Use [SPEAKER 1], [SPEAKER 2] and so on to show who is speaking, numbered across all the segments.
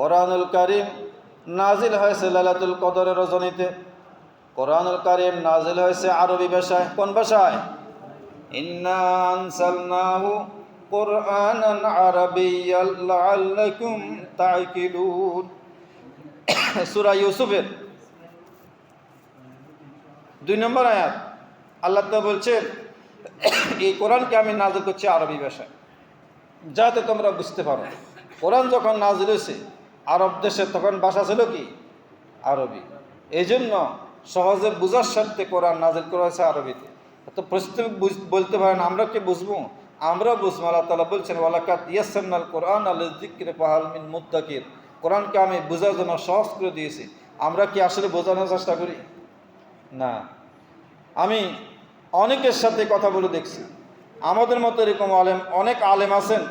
[SPEAKER 1] কোরআনুল কারীম নাজিল হয়েছে লাইলাতুল কদরের রজনীতে। কোরআনুল কারীম নাজিল হয়েছে আরবি ভাষায়। কোন ভাষায়? ইন্না আনসালনাহু কুরআনান আরাবিয়্যান লাআল্লাকুম তা'কিলুন। সূরা ইউসুফের 2 নম্বর আয়াত। আল্লাহ তাআলা বলছেন, এই কোরআনকে আমি নাজিল করছি আরবি ভাষায়, যাতে তোমরা বুঝতে পারো। কোরআন যখন নাজিল হয়েছে আরব দেশে, তখন ভাষা ছিল কি? আরবি। এই জন্য সহজে বুঝার স্বার্থে কোরআন নাজিল করা হয়েছে আরবিতে। তো প্রশ্ন বলতে পারেন, আমরা কি বুঝবো? আমরা বুঝবো। আল্লাহ তাআলা বলছেন, ওয়ালাকাদ ইয়াসসারনাল কোরআনা লিযিকরি ফাহাল মিন মুদ্দাকির। কোরআনকে আমি বোঝার জন্য সহজ করে দিয়েছি। আমরা কি আসলে বোঝানোর চেষ্টা করি? না। আমি অনেকের সাথে কথা বলে দেখছি, আমাদের মতো এরকম অনেক আলেম আছেন,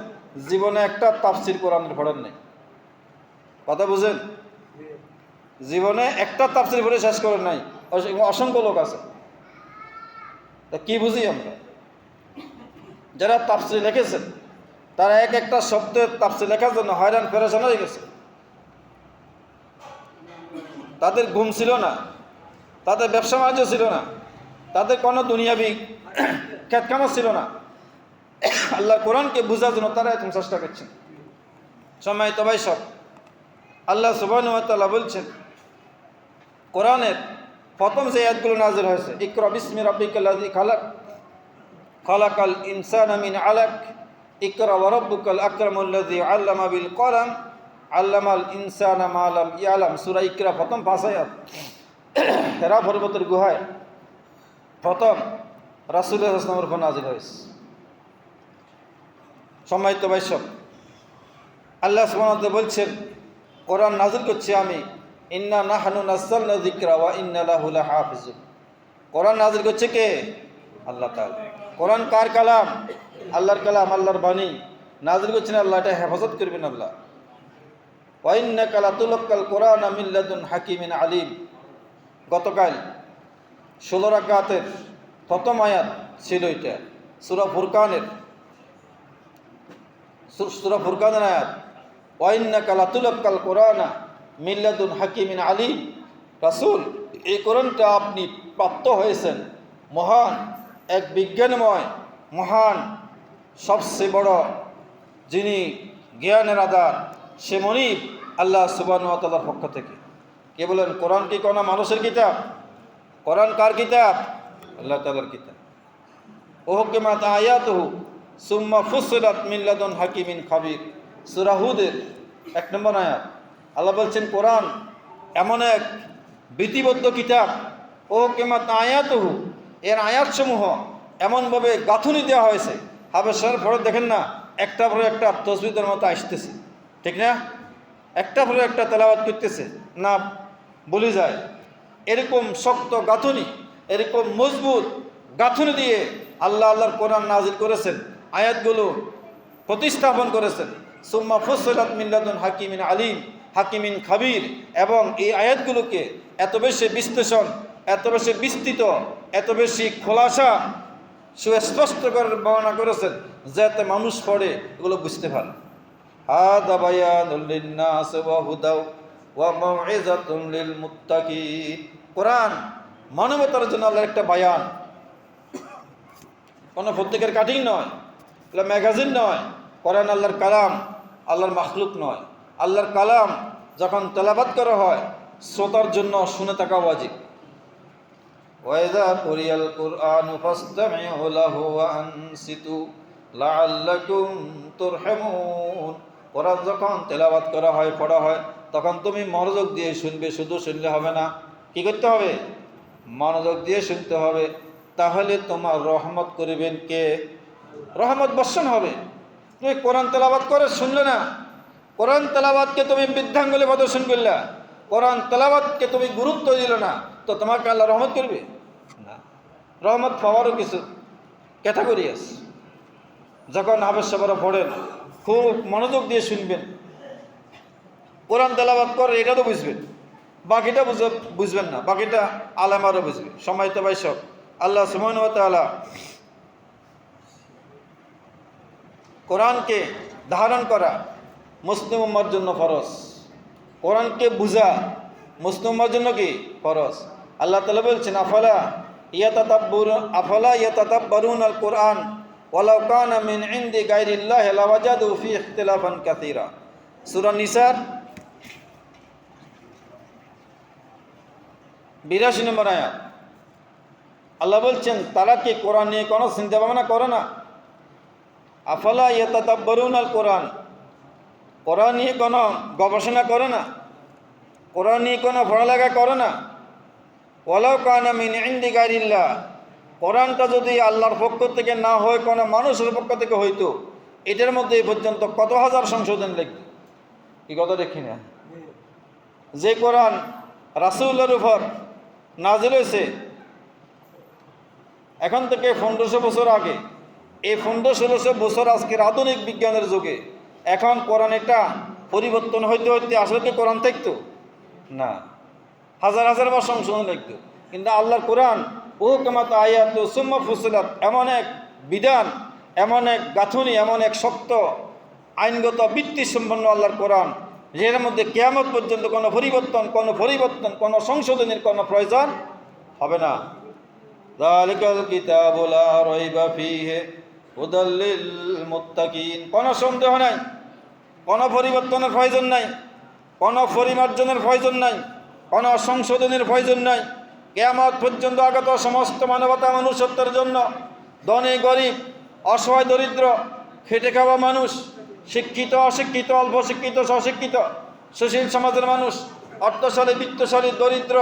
[SPEAKER 1] জীবনে একটা তাফসির কোরআনের পড়েন নেই। কথা বুঝেন? জীবনে একটা তাফসির পড়ে শেষ করেন নাই, অসংখ্য লোক আছে। তা কি বুঝি আমরা? যারা তাফসির লিখেছেন তারা এক একটা শব্দের তাফসির লেখার জন্য হয়রান পেরেশান হয়ে গেছে। তাদের ঘুম ছিল না, তাদের ব্যবসা বাণিজ্য ছিল না, তাদের কোনো দুনিয়াবি খ্যাতকামা ছিল না। আল্লাহ কোরআনকে বোঝার জন্য তারা এখন চেষ্টা করছেন। সম্মানিত ভাই সব, আল্লাহ সুবহানাহু ওয়া তাআলা বলছেন, কোরআনের প্রথম যে আয়াতগুলো নাযিল হয়েছে, ইকরা বিসমি রাব্বিকাল্লাযী খালাক, খালাকাল ইনসানা মিন আলাক, ইকরা ওয়া রাব্বুকাল আকরামুল্লাযী আল্লামা বিল কলম, আল্লামাল ইনসানা মা লাম ইয়ালাম। সূরা ইকরা প্রথম 5 আয়াত। হেরা পর্বতের গুহায় প্রথম রাসূলুল্লাহ সাল্লাল্লাহু আলাইহি ওয়াসাল্লামের উপর নাযিল হয়েছে। সম্মানিত ভাই সব, আল্লাহ সুবহানাহু ওয়া তাআলা বলছেন, কোরআন নাযিল করছি আমি, ইন্না নাহনু নাযালনা যিকরা ওয়া ইন্না লাহু লাহাফিজুন। কোরআন নাযিল করছে কে? আল্লাহ তাআলা। কোরআন কার কালাম? আল্লাহর কালাম, আল্লাহর বাণী। নাযিল করছেন আল্লাহ, এটা হেফাজত করবেন আল্লাহ। ওয়া ইন্নাকা লাতুলকাল কোরআনা মিন লাদুন হাকিমিন আলিম। গতকাল 16 রাকাতের প্রথম আয়াত ছিল এটা, সূরা ফুরকানের আয়াত। ওয়া ইন্নাকা লাতুলকাল কোরআনা মিন লাদুন হাকিমিন আলিম। রাসূল, এই কোরআনটা আপনি প্রাপ্ত হয়েছেন মহান এক বিজ্ঞানময়, মহান সবচেয়ে বড় যিনি জ্ঞানের আধার, সে মনিব আল্লাহ সুবহানাহু ওয়া তাআলার পক্ষ থেকে। কে বলেন? কোরআন কি কোনো মানুষের কিতাব? কোরআন কার কিতাব? আল্লাহ তাআলার কিতাব। ওহকিমাত আয়াতুহু সুম্মা ফুসিলাত মিন লাদুন হাকিমিন খাবীর। সূরা হুদের 1 নম্বর আয়াত। আল্লাহ বলছেন, কোরআন এমন এক বিধিবদ্ধ কিতাব, ওহকিমাত আয়াতুহু, এর আয়াতসমূহ এমনভাবে গাঁথুনি দেওয়া হয়েছে। হাবেশার পরে দেখেন না, একটা পরে একটা তসবিদের মতো আসতেছে, ঠিক না? একটা পরে একটা তেলাওয়াত করতেছে, না বলে যায়। এরকম শক্ত গাঁথুনি, এরকম মজবুত গাঁথুনি দিয়ে আল্লাহর কোরআন নাজিল করেছেন, আয়াতগুলো প্রতিস্থাপন করেছেন। সুম্মা ফুসিলাত মিন লাদুন হাকিমিন আলিম, হাকিমিন খাবীর। এবং এই আয়াতগুলোকে এত বেশি বিশ্লেষণ, এত বেশি বিস্তৃত, এত বেশি খোলাসা, সুস্পষ্ট করে বর্ণনা করেছেন, যাতে মানুষ পড়ে এগুলো বুঝতে পারে। হাদা বায়ানুল লিন্নাস ওয়া হুদাও ওয়া মাউইযাতুন লিল মুত্তাকিন। কোরআন মানবতার জন্য আল্লাহর একটা বায়ান, কোনো প্রত্যেকের কাটিং নয়, এটা ম্যাগাজিন নয়। কোরআন আল্লাহর কালাম, আল্লাহর মাখলুক নয়। আল্লাহর কালাম যখন তেলাওয়াত করা হয়, শ্রোতার জন্য শুনে থাকা ওয়াজিব। ওয়াইযা কুরিয়াল কুরআনু ফাসতামিউ লাহু ওয়া আনসিতু লাআল্লাকুম তুরহামুন। কোরআন যখন তেলাওয়াত করা হয়, পড়া হয়, তখন তুমি মনোযোগ দিয়ে শুনবে। শুধু শুনলে হবে না, কি করতে হবে? মনোযোগ দিয়ে শুনতে হবে। তাহলে তোমার রহমত করবেন কে? রহমত বর্ষণ হবে। তুমি কোরআন তেলাওয়াত করে শুনলে না, কোরআন তেলাওয়াতকে তুমি বৃদ্ধাঙ্গুলি প্রদর্শন করলে, কোরআন তেলাওয়াতকে তুমি গুরুত্ব দিলে না, তো তোমাকে আল্লাহ রহমত করবে না। রহমত পাওয়ারও কিছু ক্যাটাগরি আছে। যখন আবশ্যকরা পড়েন, খুব মনোযোগ দিয়ে শুনবেন, কোরআন তেলাওয়াত করে, এটা তো বুঝবেন, বাকিটা বুঝবেন না, বাকিটা আলেমারও বুঝবে। সম্মানিত ভাই সব, আল্লাহ সুবহানাহু ওয়া তাআলা কোরআনকে ধারণ করা মুসলিম উম্মার জন্য ফরজ। কোরআনকে বুঝা মুসলিমের জন্য কি ফরজ। আল্লাহ তাআলা বলছেন আফালা ইয়াতাদাব্বারুন আল কোরআন ওয়ালাউ কানা মিন ইনদি গায়রিল্লাহি লাওয়াজাদু ফি ইখতিলাফান কাসীরা। সূরা নিসার 82 নম্বর আয়াত। আল্লাহ বলছেন তারা কি কোরআন নিয়ে কোনো চিন্তা ভাবনা করে না? আফালা ইয়াতাদাব্বারুন আল কোরআন, কোরআন নিয়ে কোনো গবেষণা করে না, কোরআন নিয়ে কোনো পড়ালেখা করে না। ওয়ালাউ কানা মিন ইনদি গায়রিল্লাহ, কোরআনটা যদি আল্লাহর পক্ষ থেকে না হয় কোনো মানুষের পক্ষ থেকে হইতো, এটার মধ্যে এই পর্যন্ত কত হাজার সংশোধন লিখবে। এই কথা দেখি না, যে কোরআন রাসূলের উপর নাজিল হয়েছে এখন থেকে 1500 বছর আগে, এই 1500-1600 বছর আজকের আধুনিক বিজ্ঞানের যুগে এখন কোরআন এটা পরিবর্তন হইতে হইতে আসলে কি কোরআন থাকতো না, হাজার হাজার বার সংশোধন লিখতো। কিন্তু আল্লাহর কোরআন উহকামাত আয়াত সুম্মা ফুসিলাত, এমন এক বিধান, এমন এক গাঁথনি, এমন এক শক্ত আইনগত ভিত্তি সম্পন্ন আল্লাহর কোরআন, এর মধ্যে কিয়ামত পর্যন্ত কোনো পরিবর্তন কোনো সংশোধনের কোনো প্রয়োজন হবে না। যালিকাল কিতাবু লা রাইবা ফীহি হুদাল লিল মুত্তাকিন, কোনো সন্দেহ নাই, কোনো পরিবর্তনের প্রয়োজন নাই, কোনো পরিমার্জনের প্রয়োজন নাই, কোনো সংশোধনের প্রয়োজন নাই। কিয়ামত পর্যন্ত আগত সমস্ত মানবতা মনুষ্যত্বের জন্য, ধনী গরিব, অসহায় দরিদ্র, খেটে খাওয়া মানুষ, শিক্ষিত অশিক্ষিত, অল্প শিক্ষিত অশিক্ষিত, সুশীল সমাজের মানুষ, অর্থশালী বিত্তশালী দরিদ্র,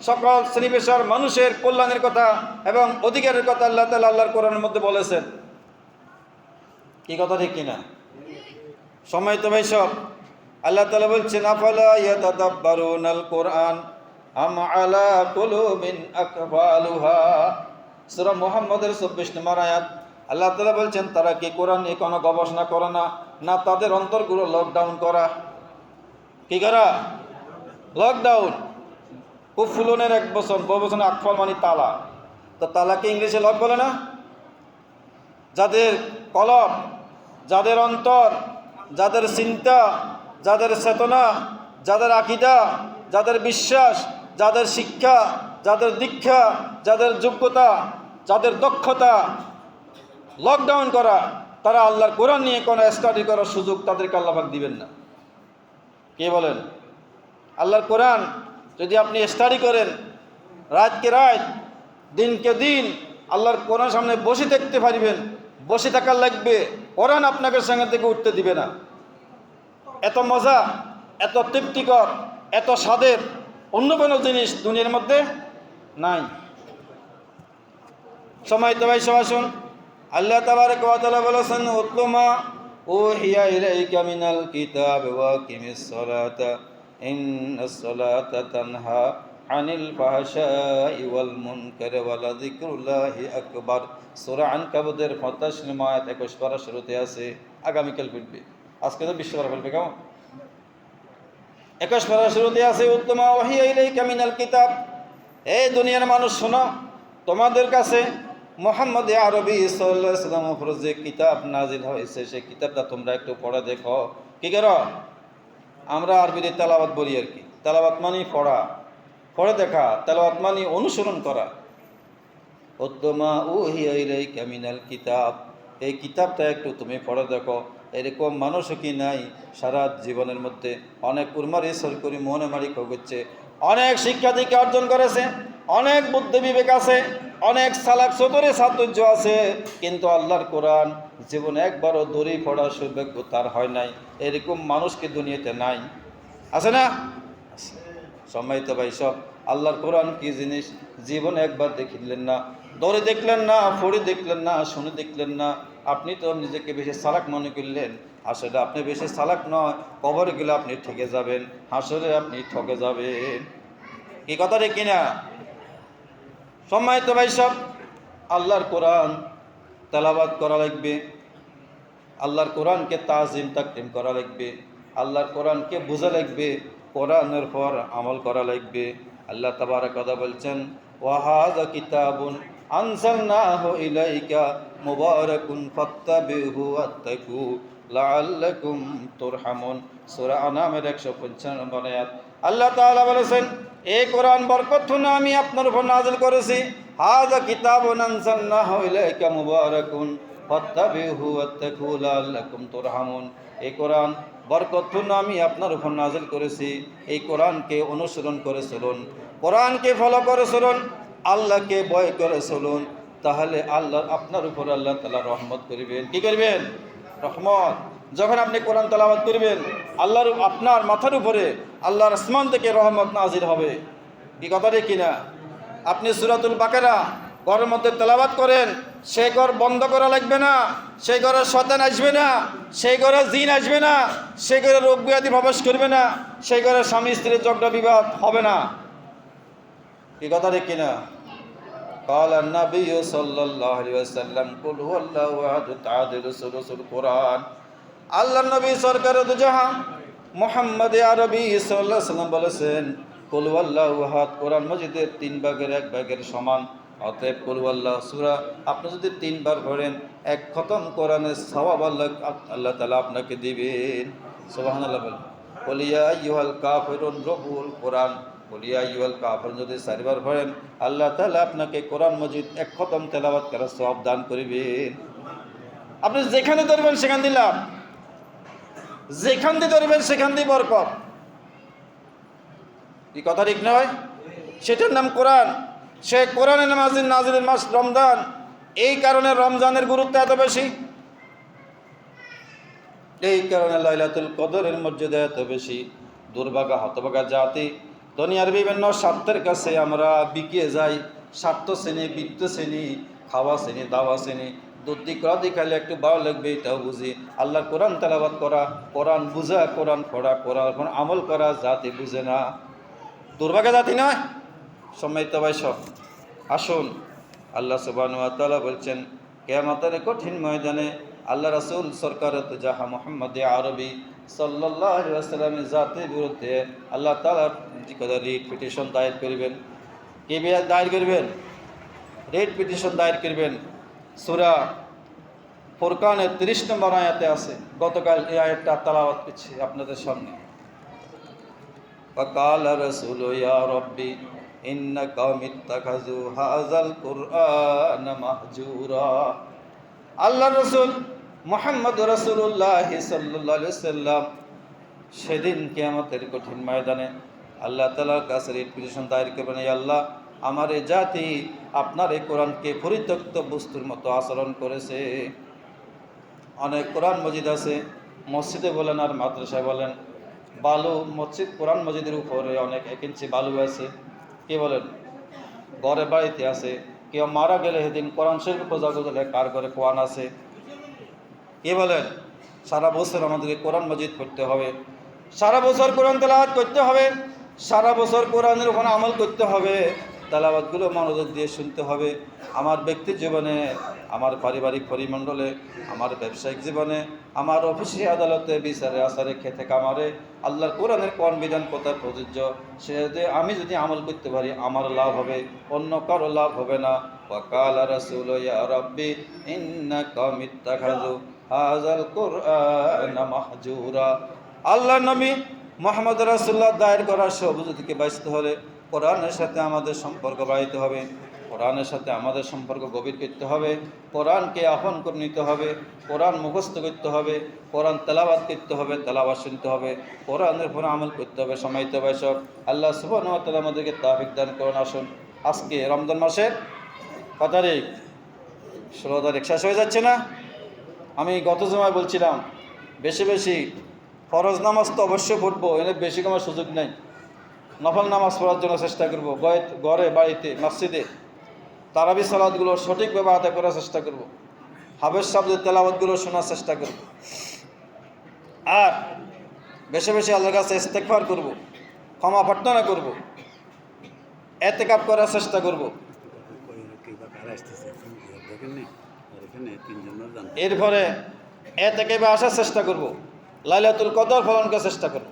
[SPEAKER 1] সকল শ্রেণী পেশার মানুষের কল্যাণের কথা এবং অধিকারের কথা আল্লাহ তাআলা আল্লাহর কোরআনের মধ্যে বলেছেন। কি কথা ঠিক কিনা? সম্মানিত ভাই সব, আল্লাহ তাআলা বলছেন আফালা ইয়াতাদাব্বারুনাল কোরআন আম আলা কুলুবিন আকফালুহা। সূরা মুহাম্মদের 24 নম্বর আয়াত। আল্লাহ তাআলা বলছেন তারা কি কোরআন নিয়ে কোনো গবেষণা করে না, না তাদের অন্তরগুলো লকডাউন করা। কি করা? লকডাউন। কুফুলনের 1 বছর, বছর আকফাল মানে তালা, তো তালাকে ইংলিশে লক বলে না? যাদের কলব, যাদের অন্তর, যাদের চিন্তা, যাদের চেতনা, যাদের আকীদা, যাদের বিশ্বাস, যাদের শিক্ষা, যাদের দীক্ষা, যাদের যোগ্যতা, যাদের দক্ষতা লকডাউন করা, তারা আল্লাহর কোরআন নিয়ে কোনো স্টাডি করার সুযোগ তাদেরকে আল্লাহ পাক দিবেন না। কে বলেন? আল্লাহর কোরআন যদি আপনি স্টাডি করেন, রাতকে রাত দিনকে দিন আল্লাহর কোরআন সামনে বসে থাকতে পারবেন, বসে থাকার লাগবে, কোরআন আপনাকে সঙ্গে থেকে উঠতে দিবে না। এত মজা, এত তৃপ্তিকর, এত স্বাদের অন্য কোনো জিনিস দুনিয়ার মধ্যে নাই। সময় তো ভাই সবাই শুন, আল্লাহ তাবারক ওয়া তাআলা বলেছেন উতলু মা উহিয়া ইলাইকা মিনাল কিতাব ওয়া আকিমিস সালাতা ইন্নাস সালাতা তানহা আনিল ফাহশাই ওয়াল মুনকারি ওয়া লাযিকরুল্লাহি আকবার। সূরা আনকাবুতের 85 নম্বর আয়াত 21 পারা শুরুতে আছে। আগামীকাল পড়বে, আজকে তো 20 পারা পড়বে। কেমন? 21 পারা শুরুতে আছে উতলু মা উহিয়া ইলাইকা মিনাল কিতাব। এই দুনিয়ার মানুষ শোনো, তোমাদের কাছে মুহাম্মদ আরবি সাল্লাল্লাহু আলাইহি ওয়াসাল্লামের উপর যে কিতাব নাজিল হয়েছে সেই কিতাবটা তোমরা একটু পড়ে দেখো। কি করো? আমরা আরবিতে তেলাওয়াত বলি আর কি। তেলাওয়াত মানে পড়া, পড়ে দেখা। তেলাওয়াত মানে অনুসরণ করা। উতমা উহিয়া ইলাইকা মিনাল কিতাব, এই কিতাবটা একটু তুমি পড়ে দেখো। এরকম মানুষও কি নাই সারা জীবনের মধ্যে? অনেক উর্মারি সরকারি মনে মারি করছে, অনেক শিক্ষা দীক্ষা অর্জন করেছে, অনেক বুদ্ধি বিবেক আছে, অনেক সালাক চতুরে চাতুর্য আছে, কিন্তু আল্লাহর কোরআন জীবনে একবারও দড়ি পড়ার সৌভাগ্য তার হয় নাই। এরকম মানুষ কি দুনিয়াতে নাই? আছে না? সম্মানিত ভাই সব, আল্লাহর কোরআন কি জিনিস জীবনে একবার দেখিলেন না, দড়ি দেখলেন না, পড়ে দেখলেন না, শুনে দেখলেন না, আপনি তো নিজেকে বেশি চালাক মনে করলেন। আসলে আপনি বেশি চালাক নয়, কবরে গেলে আপনি ঠকে যাবেন, হাসরে আপনি ঠকে যাবেন। কি কথা রে কিনা? সম্মানিত ভাই সব, আল্লাহর কোরআন তেলাওয়াত করা লাগবে, আল্লাহর কোরআনকে তাজিম তাকরিম করা লাগবে, আল্লাহর কোরআনকে বোঝা লাগবে, কোরআনের পর আমল করা লাগবে। আল্লাহ তাবারক ওয়া তাআলা বলছেন ওয়া হাযা কিতাবুন আনজালনাহু ইলাইকা মুবারাকুন ফাত্তাবিহু ওয়াত্তাকু লাআল্লাকুম তুরহামুন। সূরা আনামের 155 নম্বর আয়াত। আল্লাহ তাআলা বলেছেন, এই কোরআন বরকতপূর্ণ আমি আপনার উপর নাযিল করেছি। হাযা কিতাবুন আনজালনাহু ইলাইকা মুবারাকুন ফাত্তাবিউহু ওয়াত্তাকু লাআল্লাকুম তুরহামুন। এই কোরআন বরকতপূর্ণ আমি আপনার উপর নাযিল করেছি। এই কোরআনকে অনুসরণ করে চলুন, কোরআনকে ফলো করে চলুন, আল্লাহকে ভয় করে চলুন, তাহলে আল্লাহ আপনার উপর আল্লাহ তাআলা রহমত করবেন। কি করবেন? রহমত। যখন আপনি কোরআন তেলাওয়াত করবেন, আল্লাহর আপনার মাথার উপরে আল্লাহর আসমান থেকে রহমত নাজিল হবে। কি কথা ঠিক কিনা? আপনি সূরাতুল বাকারা ঘরের মধ্যে তেলাওয়াত করেন, সেই ঘর বন্ধ করা লাগবে না, সেই ঘরে শয়তান আসবে না, সেই ঘরে জিন আসবে না, সেই ঘরে রোগ ব্যাধি প্রবেশ করবে না, সেই ঘরে স্বামী স্ত্রীর ঝগড়া বিবাদ হবে না। কি কথা ঠিক কিনা? قال النبي صلى الله عليه وسلم قل هو الله احد تعدل ثلث القرآن। আল্লাহ নবী সরকার দু জাহান মুহাম্মদ আরবি সাল্লাল্লাহু আলাইহি ওয়াসাল্লাম বলেছেন, কুল ওয়াল্লাহু আহাদ কোরআন মাজিদের 3 ভাগের 1 ভাগের সমান। অতএব কুল ওয়াল্লাহ সূরা আপনি যদি 3 বার পড়েন, এক খতম কোরআনের সওয়াব আল্লাহ তাআলা আপনাকে দিবেন। সুবহানাল্লাহ বলেন। কুল ইয়া আইয়ুহাল কাফিরুন রব্বুল কোরআন, কুল ইয়া আইয়ুহাল কাফিরুন যদি 4 বার পড়েন, আল্লাহ তাআলা আপনাকে কোরআন মাজিদ এক খতম তেলাওয়াত করার সওয়াব দান করবেন। আপনি যেখানে ধরবেন সেখান দিয়ে লাভ, যেখান দিয়ে ধরবেন সেখান দিয়ে বরকত। কি কথা ঠিক নয়? সেটার নাম কোরআন। সে কোরআনের নাজিলের মাস রমজান। এই কারণে রমজানের গুরুত্ব এত বেশি, এই কারণে লাইলাতুল কদরের মর্যাদা এত বেশি। দুর্ভাগা হতভাগা জাতি দুনিয়ার বিভিন্ন স্বার্থের কাছে আমরা বিকিয়ে যাই। স্বার্থ শ্রেণী, বৃত্ত শ্রেণী, খাওয়া শ্রেণী, দাওয়া শ্রেণী, দুধি করাদি খাইলে একটু ভালো লাগবে এটাও বুঝি। আল্লাহ কোরআন তেলাওয়াত করা, কোরআন বুঝা, কোরআন পড়া, কোরআন আমল করা জাতি বুঝে না। দুর্ভাগা জাতি নয়। সম্মানিত ভাই সব, আসুন আল্লাহ সুবহানাহু ওয়া তাআলা বলছেন, কিয়ামতের কঠিন ময়দানে আল্লাহ রাসূল সরকার জাহা মুহাম্মদ আরবি সাল্লাল্লাহু আলাইহি ওয়াসাল্লামের জাতির বিরুদ্ধে আল্লাহ তাআলা রিট পিটিশন দায়ের করবেন। কি দায়ের করবেন? রিট পিটিশন দায়ের করবেন। সূরা ফুরকানের 30 নম্বর আয়াতে আছে। গতকাল এই আয়াতটা তেলাওয়াত করছি আপনাদের সামনে। وقال رسول يا ربي إن قوم اتخذوا هذا القرآن مهجورا। আল্লাহ রসুল মুহাম্মদ রাসূলুল্লাহ সাল্লাল্লাহু আলাইহি ওয়াসাল্লাম সেদিন কিয়ামতের কঠিন ময়দানে আল্লাহ তাআলার কাছে রিট পিটিশন দায়ের করবেন, হে আল্লাহ, আমার এই জাতি আপনার এই কোরআনকে পরিত্যক্ত বস্তুর মতো আচরণ করেছে। অনেক কোরআন মজিদ আছে, মসজিদে বলেন আর মাদ্রাসায় বলেন, বালু মসজিদ কোরআন মসজিদের উপরে অনেক 1 ইঞ্চি বালু আছে। কি বলেন? ঘরে বাড়িতে আছে। কেউ মারা গেলে সেদিন কোরআন শরীফ পূজা করলে কার ঘরে কোরআন আছে? কি বলেন? সারা বছর আমাদেরকে কোরআন মসজিদ পড়তে হবে, সারা বছর কোরআন তেলাওয়াত করতে হবে, সারা বছর কোরআনের ওখানে আমল করতে হবে, তেলাওয়াতগুলো মনোযোগ দিয়ে শুনতে হবে। আমার ব্যক্তির জীবনে, আমার পারিবারিক পরিমণ্ডলে, আমার ব্যবসায়িক জীবনে, আমার অফিসে আদালতে বিচারে আচারে খেতে কামারে আল্লাহর কোরআনের কোন বিধান কোথায় প্রযোজ্য, সে আমি যদি আমল করতে পারি আমার লাভ হবে, অন্য কারো লাভ হবে না। ওয়াকাল রাসূল ইয়া রাব্বি ইন্না কওমি ইত্তাখাযু হাযাল কুরআনা মাহজুরা। আল্লাহ নবী মুহাম্মদ রাসূলুল্লাহ দায়ের করা সব থেকে বাঁচতে হলে কোরআনের সাথে আমাদের সম্পর্ক বাড়াইতে হবে, কোরআনের সাথে আমাদের সম্পর্ক গভীর করতে হবে, কোরআনকে আপন করে নিতে হবে, কোরআন মুখস্থ করতে হবে, কোরআন তেলাওয়াত করতে হবে, তেলাওয়াত শুনতে হবে, কোরআনের উপর আমল করতে হবে। সম্মানিত ভাই সব, আল্লাহ সুবহানাহু ওয়া তাআলা আমাদেরকে তৌফিক দান করুন। আসুন, আজকে রমজান মাসের কত তারিখ? 16 তারিখ। শেষ হয়ে যাচ্ছে না? আমি গত জুমায় বলছিলাম বেশি বেশি ফরজ নামাজ তো অবশ্যই পড়বো, এর বেশি কমার সুযোগ নেই। নফল নামাজ পড়ার জন্য চেষ্টা করব, ঘরে বাড়িতে মসজিদে তারাবি সালাতগুলো সঠিকভাবে আদায় করার চেষ্টা করব, হাফেজ সাহেবদের তেলাওয়াতগুলো শোনার চেষ্টা করব, আর বেশি বেশি আল্লাহর কাছে ইস্তেগফার করব, ক্ষমা প্রার্থনা করব, এতেকাব করার চেষ্টা করব। এরপরে এতেকাবে আসার চেষ্টা করব, লাইলাতুল কদর পালন করার চেষ্টা করব।